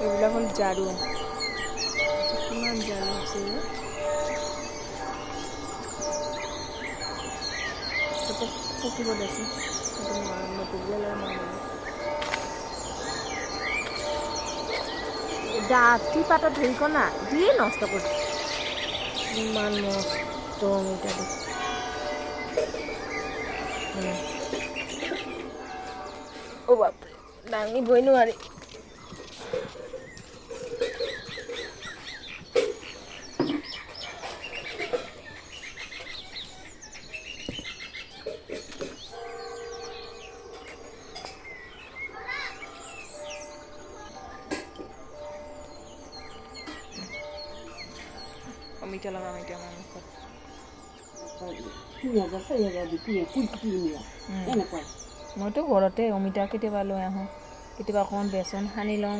এইবিলাক হ'ল ঝাৰু কিমান ঝাৰু আছে তাতে পকিব দেচোন সেইটো মেটেৰিয়েল আৰু ডাঠি পাতত হেৰি কৰ না দিয়ে নষ্ট কৰিছে ইমান মস্ত অমিতা দি অ' বাপৰে দাঙিবই নোৱাৰি অমিতা লগাম এতিয়া আমাৰ মুখত মইতো ঘৰতে অমিতা কেতিয়াবা লৈ আহোঁ কেতিয়াবা অকণমান বেচন সানি লওঁ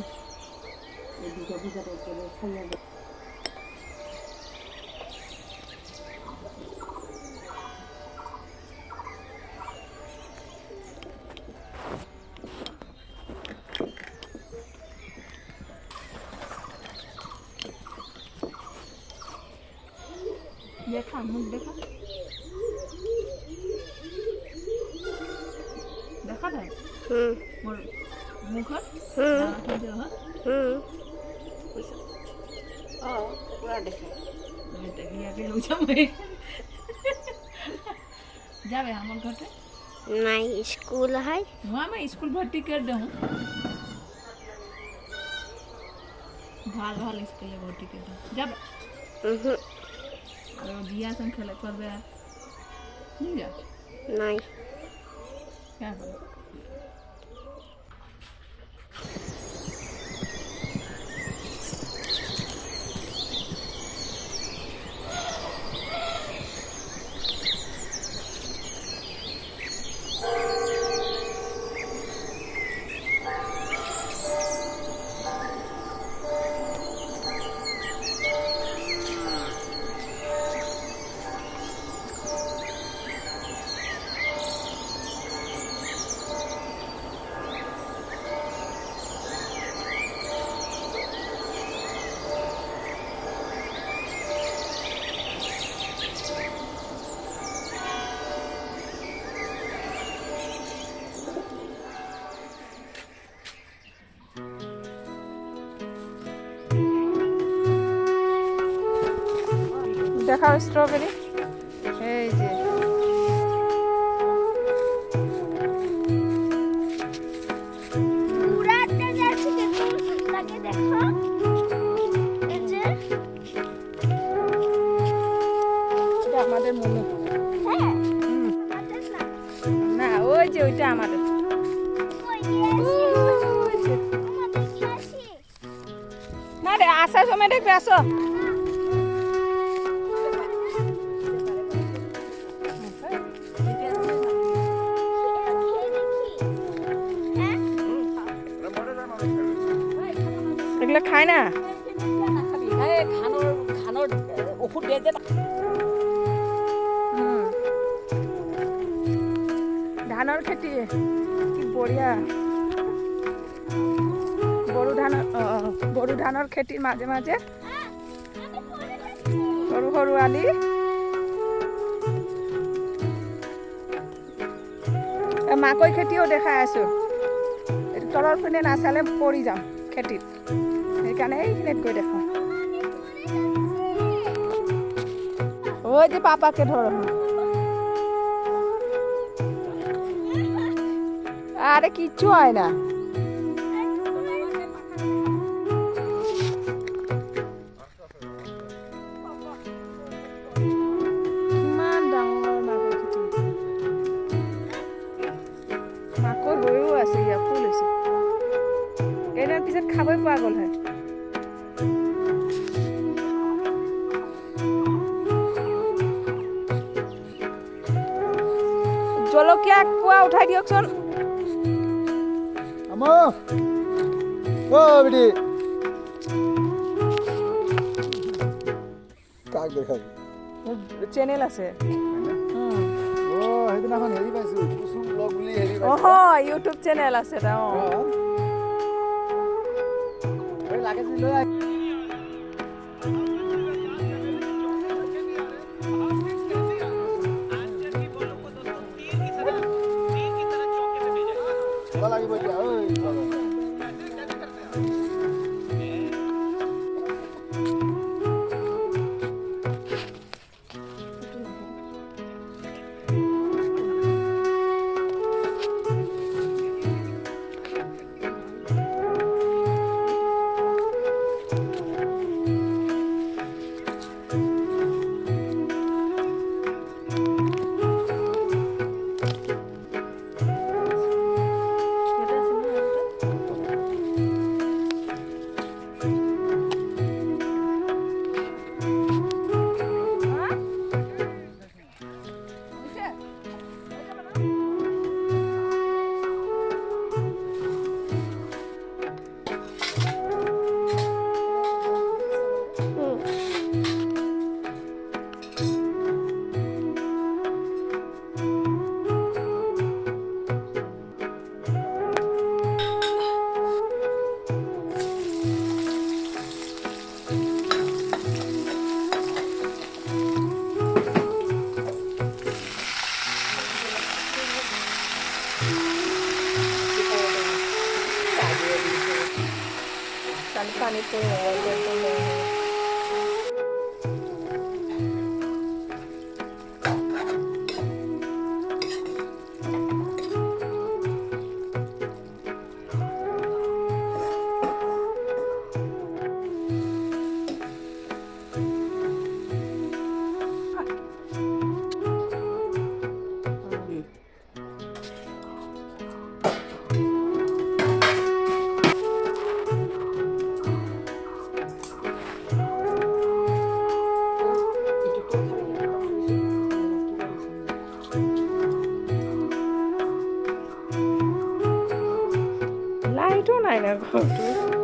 দেখা মুখ দেখা দেখা নাই মোৰ মুখত যাবে আমার ঘরে নাই স্কুল হয় मैं स्कूल भर्ती कर दूँ ভাল ভাল স্কুলে ভর্তি করে দাও যাবে জিয়া সঙ্গে খেলা করবে নিয়ে যাস নাই क्या करो দেখাও স্ট্রবেরি এই যে পুরাতে যাচ্ছে দেখো লাগে দেখো এই যে এটা আমাদের মনে হ্যাঁ আমাদের না না ওই যে ওইটা আমাদের ওই গেছে আমাদের গেছে না রে আসার সময় দেখবে আসো এগুলো খায় না ওষুধ দিয়ে দে ধানৰ খেতি কি বঢ়িয়া বড়ো ধানৰ খেতিৰ মাজে মাজে সৰু সৰু আলি মাকৈ খেতিও দেখাই আছো এইটো তলৰ পিনে নাচালে পৰি যাম খেতিত সেইকাৰণে এইখিনিত গৈ দেখাওঁ ওই যে পাপাকে ধৰো আৰে কিচ্ছু হয় না কিমান ডাঙৰ মাকৈ খেতি মাকৈ হৈও আছে ইয়াত ফুল হৈছে এটাৰ পিছত খাবই পোৱা গ'ল হয় জলকীয়া পোৱা উঠাই দিয়কচোন আমা ও বিটি কাক দেখাবি চেনেল আছে ও সেইদিনাখন হেৰি পাইছো কুসুম ব্লগ বুলি হেৰি অহ ইউটিউব চেনেল আছে এটা এই লাগে যদি লৈ আহ লাগিব এতিয়া ঐ পানীতে লাইটো নাই না ঘৰটো